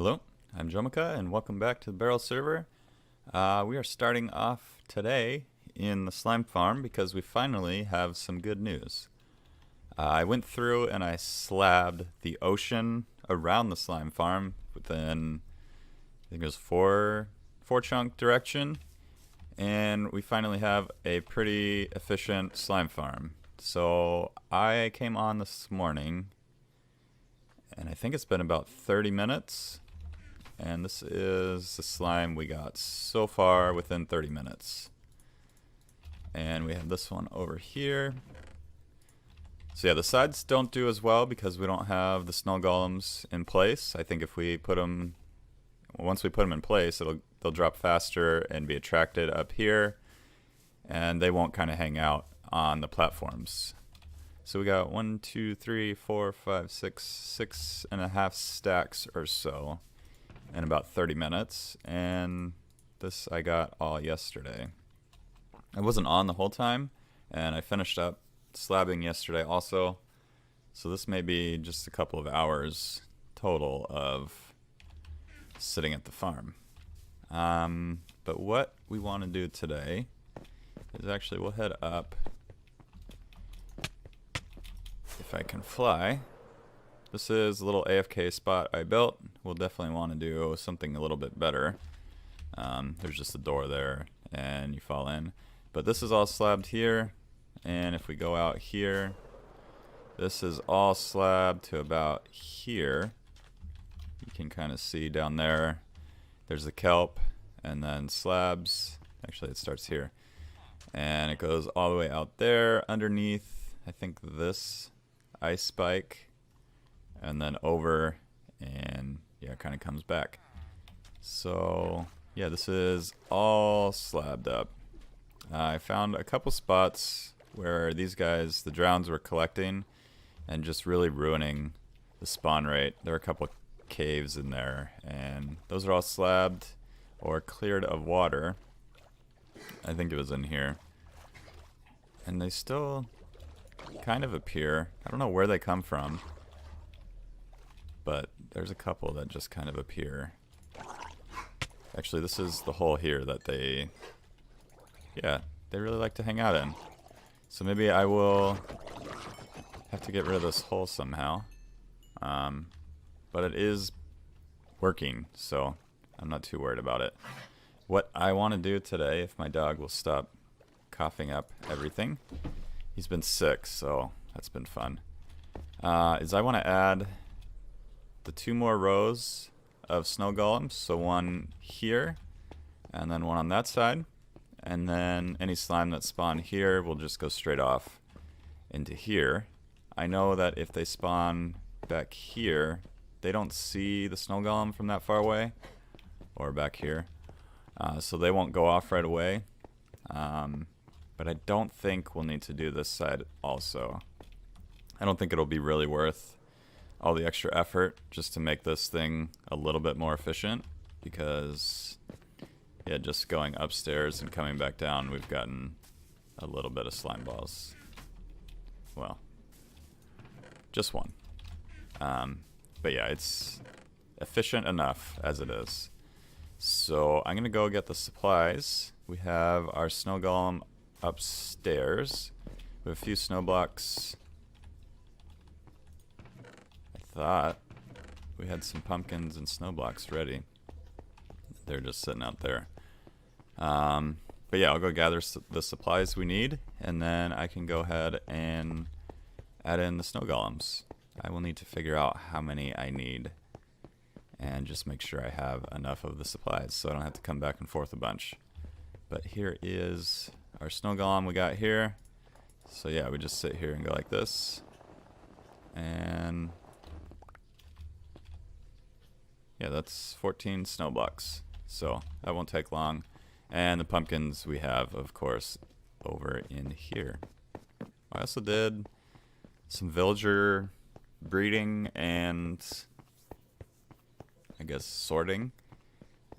Hello, I'm Jomika, and welcome back to the Beryl server. We are starting off today in the slime farm because we finally have some good news. I went through and I slabbed the ocean around the slime farm within, I think it was four chunk direction, and we finally have a pretty efficient slime farm. So I came on this morning, and I think it's been about 30 minutes. And this is the slime we got so far within 30 minutes. And we have this one over here. So yeah, the sides don't do as well because we don't have the snow golems in place. I think if we put them, once we put them in place, they'll drop faster and be attracted up here. And they won't kind of hang out on the platforms. So we got 1, 2, 3, 4, 5, 6 and a half stacks or so in about 30 minutes, and this I got all yesterday. I wasn't on the whole time, and I finished up slabbing yesterday also, so this may be just a couple of hours total of sitting at the farm. But what we want to do today is actually we'll head up, if I can fly. This is a little AFK spot I built. We'll definitely want to do something a little bit better. There's just a door there and you fall in. But this is all slabbed here, and if we go out here, this is all slabbed to about here. You can kind of see down there, there's the kelp and then slabs. Actually it starts here. And it goes all the way out there underneath, I think this ice spike, and then over, and yeah, it kind of comes back. So yeah, this is all slabbed up. I found a couple spots where these guys, the drowns, were collecting and just really ruining the spawn rate. There are a couple caves in there, and those are all slabbed or cleared of water. I think it was in here. And they still kind of appear. I don't know where they come from, but there's a couple that just kind of appear. Actually, this is the hole here that they really like to hang out in. So maybe I will have to get rid of this hole somehow. But it is working, so I'm not too worried about it. What I want to do today, if my dog will stop coughing up everything, he's been sick, so that's been fun, is I want to add the 2 more rows of snow golems, so one here and then one on that side, and then any slime that spawn here will just go straight off into here. I know that if they spawn back here, they don't see the snow golem from that far away, or back here, so they won't go off right away. But I don't think we'll need to do this side also. I don't think it'll be really worth all the extra effort just to make this thing a little bit more efficient, because yeah, just going upstairs and coming back down, we've gotten a little bit of slime balls. Well, just one. But yeah, it's efficient enough as it is. So I'm gonna go get the supplies. We have our snow golem upstairs. We have a few snow blocks. I thought we had some pumpkins and snow blocks ready. They're just sitting out there. But yeah, I'll go gather the supplies we need, and then I can go ahead and add in the snow golems. I will need to figure out how many I need and just make sure I have enough of the supplies so I don't have to come back and forth a bunch. But here is our snow golem we got here. So yeah, we just sit here and go like this. And yeah, that's 14 snow blocks. So that won't take long. And the pumpkins we have, of course, over in here. I also did some villager breeding and I guess sorting.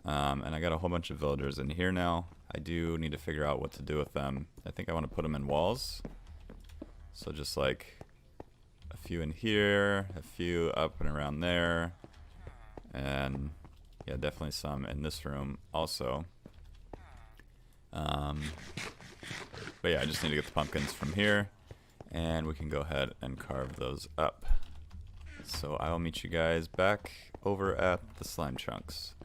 And I got a whole bunch of villagers in here now. I do need to figure out what to do with them. I think I want to put them in walls. So just like a few in here, a few up and around there, and and yeah, definitely some in this room also. But yeah, I just need to get the pumpkins from here, and we can go ahead and carve those up. So I will meet you guys back over at the slime chunks.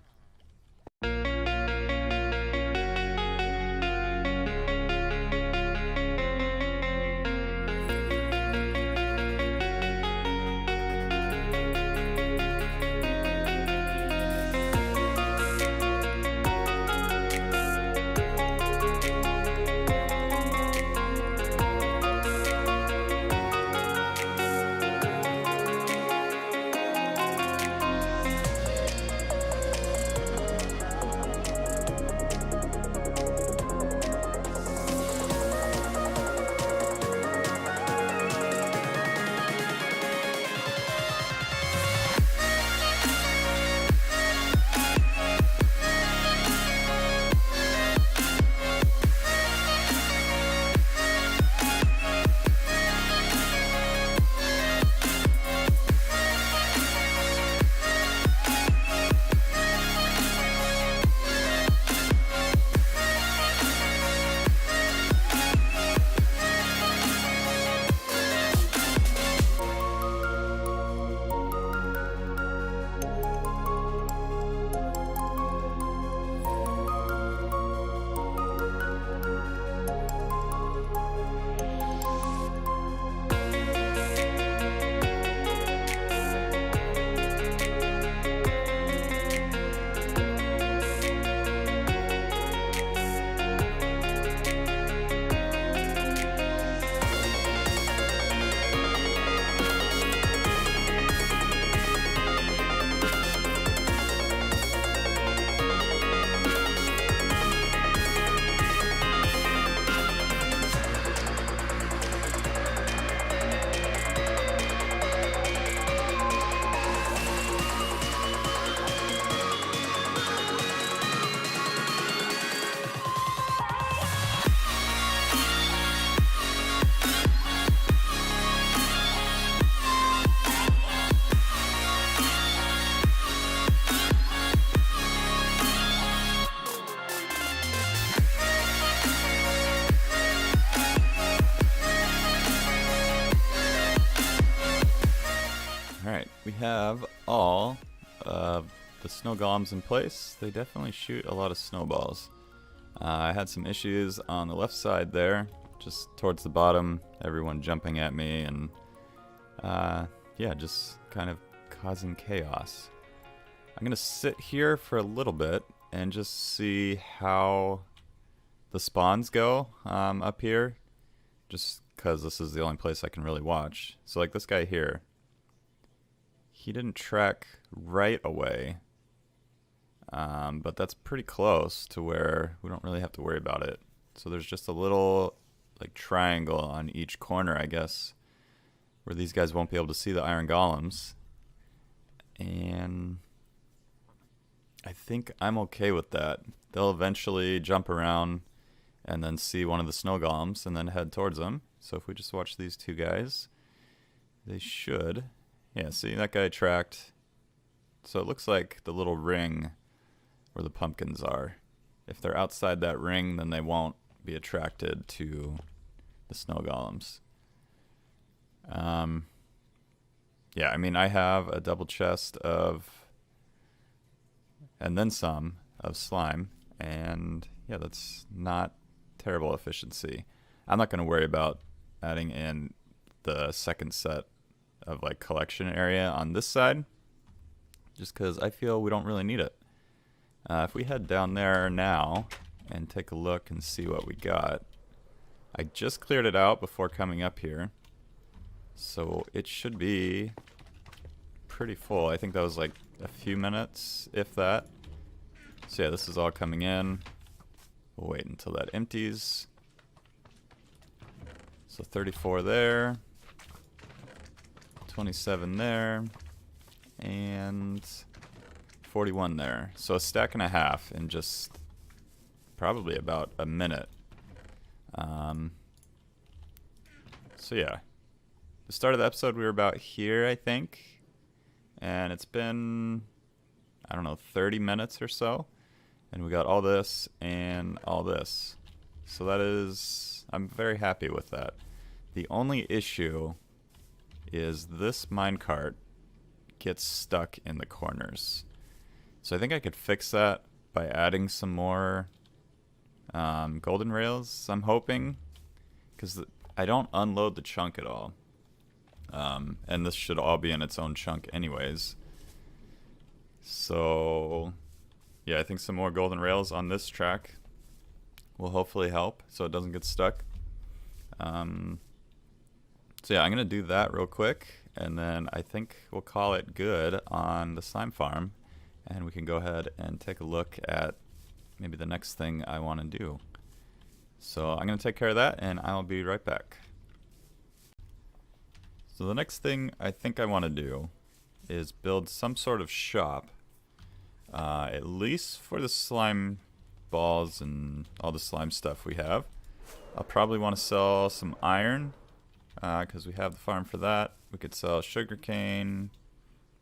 Alright, we have all of the snow golems in place. They definitely shoot a lot of snowballs. I had some issues on the left side there, just towards the bottom, everyone jumping at me and yeah, just kind of causing chaos. I'm gonna sit here for a little bit and just see how the spawns go up here, just because this is the only place I can really watch. So like this guy here, he didn't track right away, but that's pretty close to where we don't really have to worry about it. So there's just a little like triangle on each corner, I guess, where these guys won't be able to see the iron golems. And I think I'm okay with that. They'll eventually jump around and then see one of the snow golems and then head towards them. So if we just watch these two guys, they should. Yeah, see, that guy tracked. So it looks like the little ring where the pumpkins are. If they're outside that ring, then they won't be attracted to the snow golems. Yeah, I mean, I have a double chest of, and then some, of slime. And yeah, that's not terrible efficiency. I'm not going to worry about adding in the second set of like collection area on this side, just because I feel we don't really need it. If we head down there now and take a look and see what we got, I just cleared it out before coming up here, so it should be pretty full. I think that was like a few minutes, if that. So yeah, this is all coming in. We'll wait until that empties. So 34 there, 27 there, and 41 there. So a stack and a half in just probably about a minute. So yeah, the start of the episode we were about here, I think, and it's been, I don't know, 30 minutes or so. And we got all this and all this. So that is, I'm very happy with that. The only issue is this minecart gets stuck in the corners. So I think I could fix that by adding some more golden rails, I'm hoping. Because I don't unload the chunk at all. And this should all be in its own chunk anyways. So yeah, I think some more golden rails on this track will hopefully help so it doesn't get stuck. So yeah, I'm going to do that real quick, and then I think we'll call it good on the slime farm, and we can go ahead and take a look at maybe the next thing I want to do. So I'm going to take care of that, and I'll be right back. So the next thing I think I want to do is build some sort of shop, at least for the slime balls and all the slime stuff we have. I'll probably want to sell some iron, because we have the farm for that. We could sell sugarcane,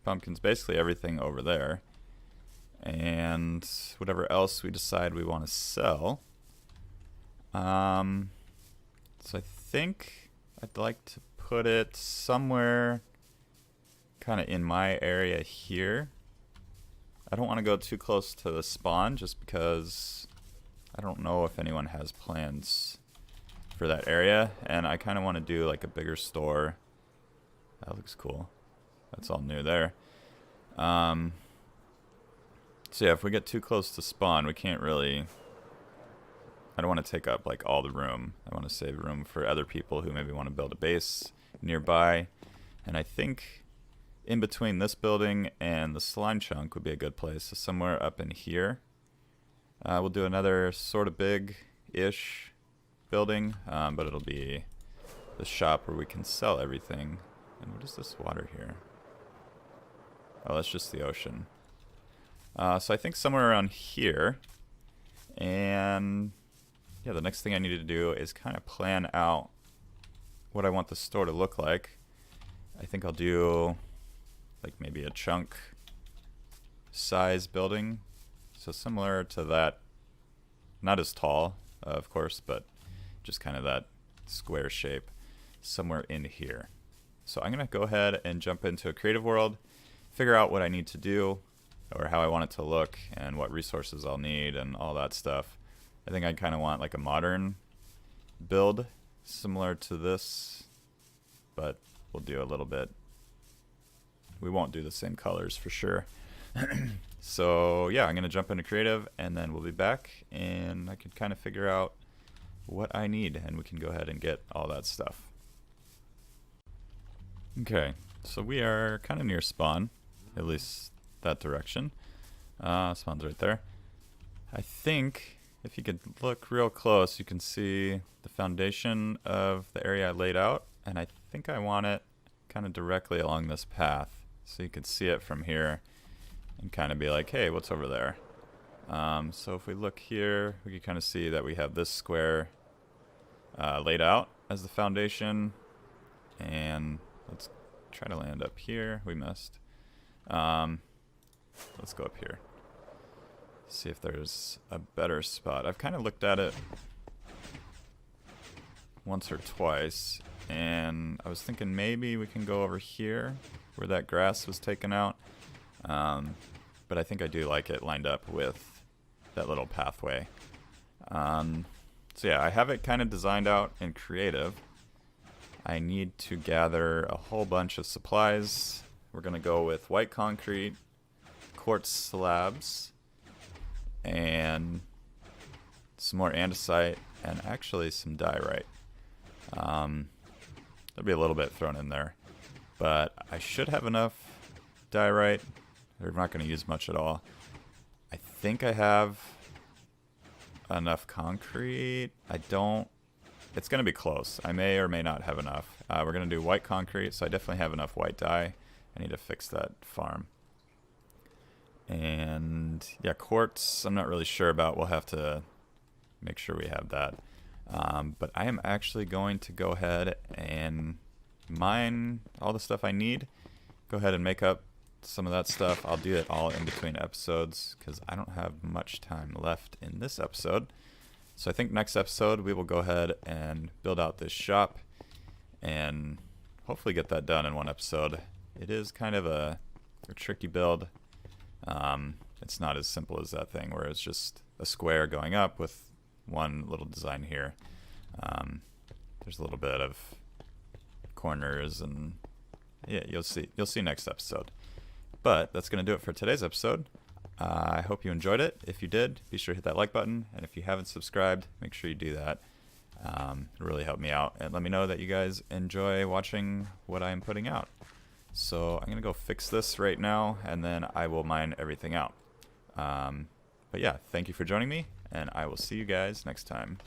pumpkins, basically everything over there. And whatever else we decide we want to sell. So I think I'd like to put it somewhere kind of in my area here. I don't want to go too close to the spawn just because I don't know if anyone has plans for that area, and I kind of want to do like a bigger store. That looks cool. That's all new there. So yeah, if we get too close to spawn, we can't really, I don't want to take up like all the room. I want to save room for other people who maybe want to build a base nearby. And I think in between this building and the slime chunk would be a good place. So somewhere up in here. We'll do another sort of big-ish building, but it'll be the shop where we can sell everything. And what is this water here? Oh, that's just the ocean. So I think somewhere around here. And yeah, the next thing I need to do is kind of plan out what I want the store to look like. I think I'll do like maybe a chunk size building. So similar to that, not as tall, of course, but just kind of that square shape somewhere in here. So I'm going to go ahead and jump into a creative world, figure out what I need to do or how I want it to look and what resources I'll need and all that stuff. I think I kind of want like a modern build similar to this, but we'll do a little bit. We won't do the same colors for sure. So yeah, I'm going to jump into creative and then we'll be back and I can kind of figure out what I need and we can go ahead and get all that stuff. Okay, so we are kind of near spawn, at least that direction. Spawn's right there. I think if you could look real close, you can see the foundation of the area I laid out, and I think I want it kind of directly along this path, so you can see it from here and kind of be like, hey, what's over there? So if we look here, we can kind of see that we have this square laid out as the foundation, and let's try to land up here. We missed. Let's go up here. See if there's a better spot. I've kind of looked at it once or twice, and I was thinking maybe we can go over here where that grass was taken out. But I think I do like it lined up with that little pathway. So yeah, I have it kind of designed out in creative. I need to gather a whole bunch of supplies. We're going to go with white concrete, quartz slabs, and some more andesite, and actually some diorite. There'll be a little bit thrown in there, but I should have enough diorite. We're not going to use much at all. I think I have enough concrete. I don't. It's going to be close. I may or may not have enough. We're going to do white concrete, so I definitely have enough white dye. I need to fix that farm. And yeah, quartz, I'm not really sure about. We'll have to make sure we have that. But I am actually going to go ahead and mine all the stuff I need. Go ahead and make up some of that stuff. I'll do it all in between episodes because I don't have much time left in this episode. So I think next episode we will go ahead and build out this shop and hopefully get that done in one episode. It is kind of a tricky build. It's not as simple as that thing where it's just a square going up with one little design here. There's a little bit of corners, and yeah, you'll see next episode. But that's going to do it for today's episode. I hope you enjoyed it. If you did, be sure to hit that like button, and if you haven't subscribed, make sure you do that. It really helped me out, and let me know that you guys enjoy watching what I am putting out. So I'm going to go fix this right now, and then I will mine everything out. But yeah, thank you for joining me, and I will see you guys next time.